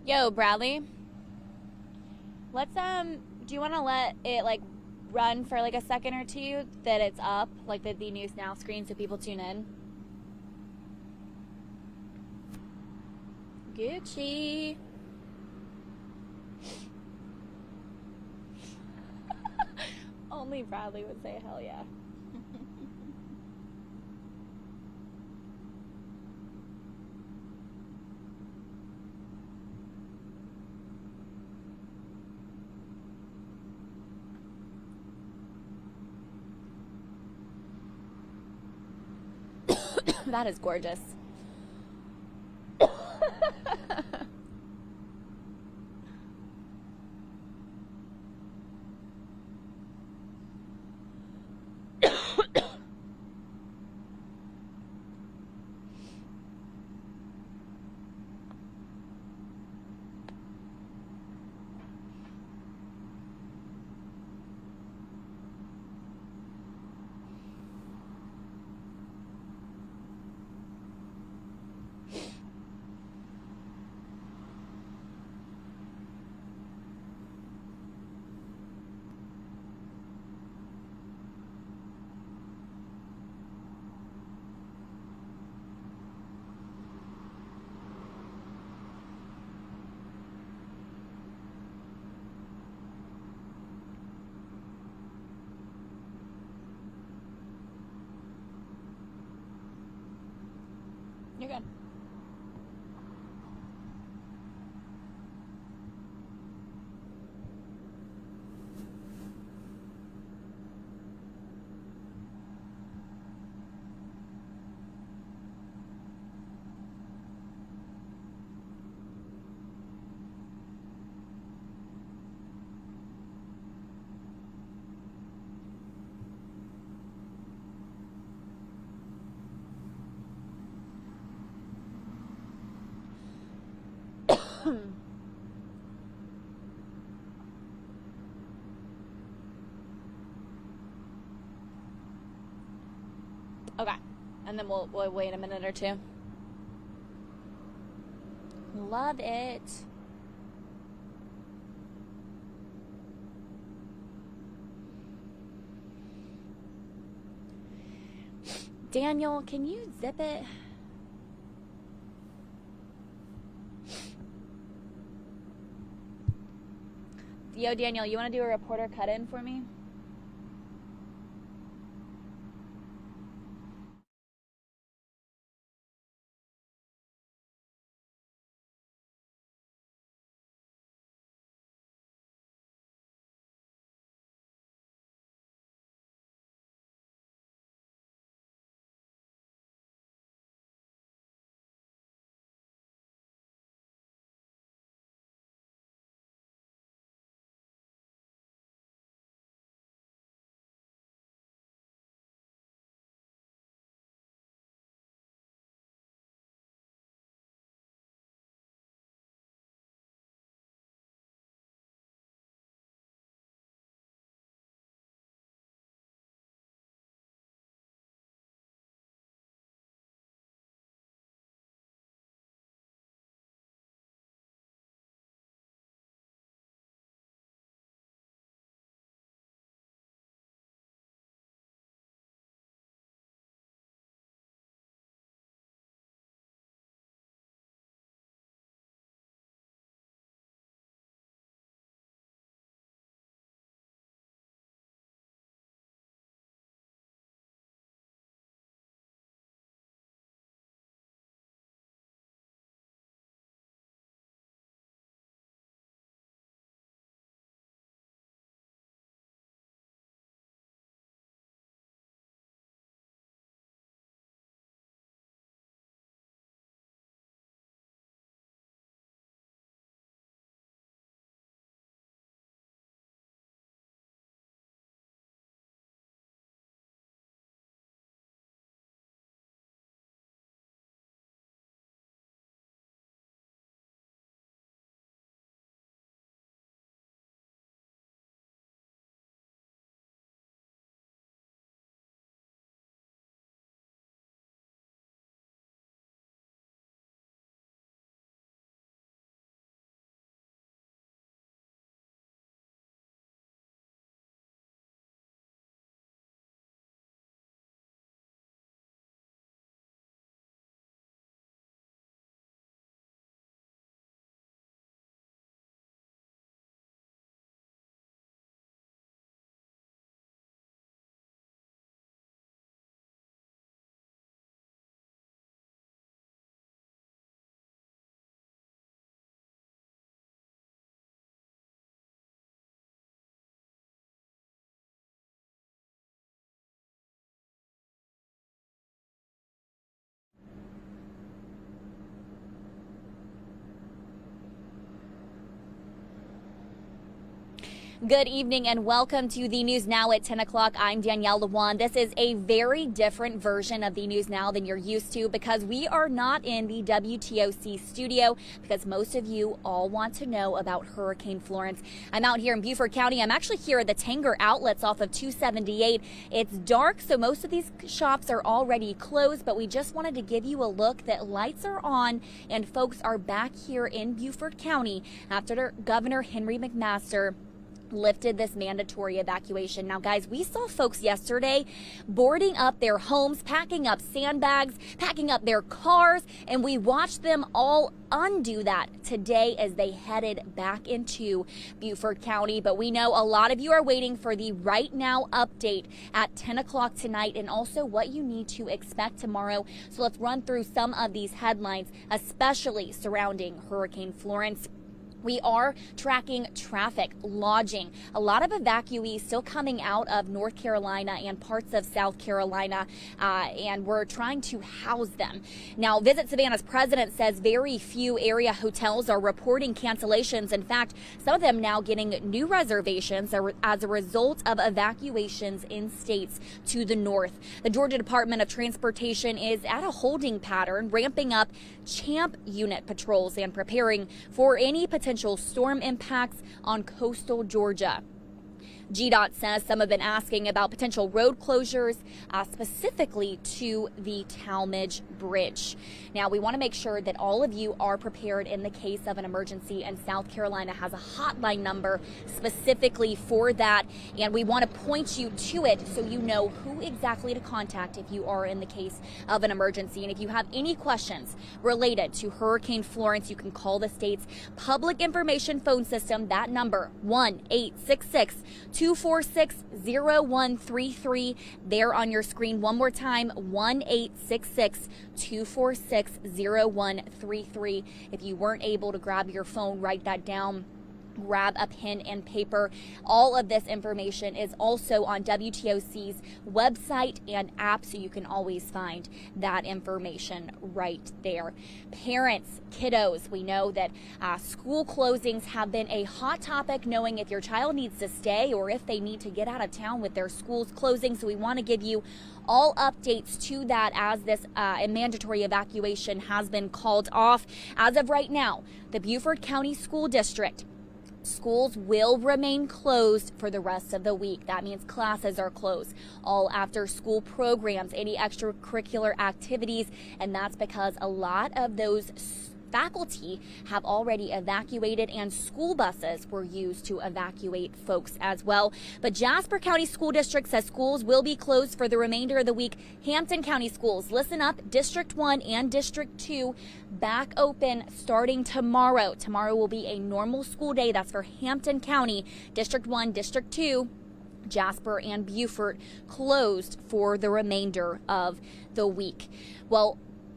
Yo, Bradley. Let's do you want to let it like run for like a second or two that it's up, like the news now screen so people tune in? Gucci. Only Bradley would say hell yeah. That is gorgeous. You're good. Okay. And then we'll wait a minute or two. Love it. Daniel, can you zip it? Yo, Daniel, you want to do a reporter cut-in for me? Good evening and welcome to the News Now at 10 o'clock. I'm Danielle Lewan. This is a very different version of the News Now than you're used to because we are not in the WTOC studio because most of you all want to know about Hurricane Florence. I'm out here in Beaufort County. I'm actually here at the Tanger Outlets off of 278. It's dark, so most of these shops are already closed, but we just wanted to give you a look that lights are on and folks are back here in Beaufort County after Governor Henry McMaster lifted this mandatory evacuation. Now, guys, we saw folks yesterday boarding up their homes, packing up sandbags, packing up their cars, and we watched them all undo that today as they headed back into Beaufort County. But we know a lot of you are waiting for the right now update at 10 o'clock tonight and also what you need to expect tomorrow. So let's run through some of these headlines, especially surrounding Hurricane Florence. We are tracking traffic, lodging. A lot of evacuees still coming out of North Carolina and parts of South Carolina, and we're trying to house them. Now, Visit Savannah's president says very few area hotels are reporting cancellations. In fact, some of them now getting new reservations as a result of evacuations in states to the north. The Georgia Department of Transportation is at a holding pattern, ramping up CHAMP unit patrols and preparing for any potential storm impacts on coastal Georgia. GDOT says some have been asking about potential road closures, specifically to the Talmadge Bridge. Now, we want to make sure that all of you are prepared in the case of an emergency, and South Carolina has a hotline number specifically for that, and we want to point you to it so you know who exactly to contact if you are in the case of an emergency. And if you have any questions related to Hurricane Florence, you can call the state's public information phone system. That number, 1-866-246-0133. There on your screen. One more time, 1-866-246-0133. If you weren't able to grab your phone, write that down. Grab a pen and paper. All of this information is also on WTOC's website and app, so you can always find that information right there. Parents, kiddos, we know that school closings have been a hot topic, knowing if your child needs to stay or if they need to get out of town with their schools closing. So we want to give you all updates to that as this mandatory evacuation has been called off. As of right now, the Beaufort County School District schools will remain closed for the rest of the week. That means classes are closed, all after school programs, any extracurricular activities, and that's because a lot of those faculty have already evacuated and school buses were used to evacuate folks as well. But Jasper County School District says schools will be closed for the remainder of the week. Hampton County Schools, listen up, District 1 and District 2 back open starting tomorrow. Tomorrow will be a normal school day. That's for Hampton County. District 1, District 2, Jasper and Beaufort closed for the remainder of the week. Well,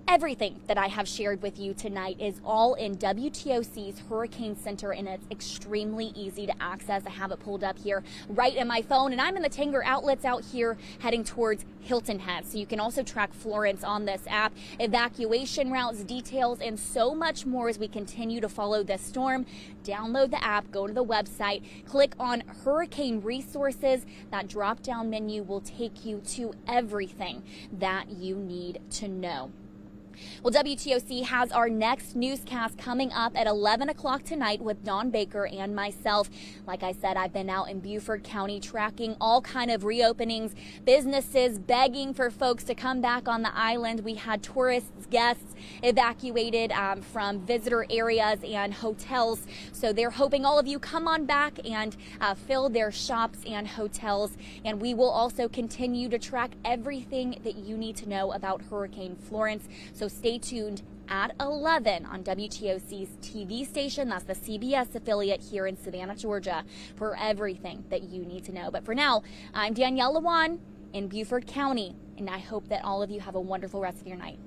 everything that I have shared with you tonight is all in WTOC's Hurricane Center, and it's extremely easy to access. I have it pulled up here right in my phone, and I'm in the Tanger Outlets out here heading towards Hilton Head. So you can also track Florence on this app, evacuation routes, details, and so much more as we continue to follow this storm. Download the app, go to the website, click on Hurricane Resources. That drop-down menu will take you to everything that you need to know. Well, WTOC has our next newscast coming up at 11 o'clock tonight with Dawn Baker and myself. Like I said, I've been out in Beaufort County tracking all kind of reopenings, businesses begging for folks to come back on the island. We had tourists, guests evacuated from visitor areas and hotels. So they're hoping all of you come on back and fill their shops and hotels. And we will also continue to track everything that you need to know about Hurricane Florence. So stay tuned at 11 on WTOC's TV station. That's the CBS affiliate here in Savannah, Georgia, for everything that you need to know. But for now, I'm Danielle Lewan in Beaufort County, and I hope that all of you have a wonderful rest of your night.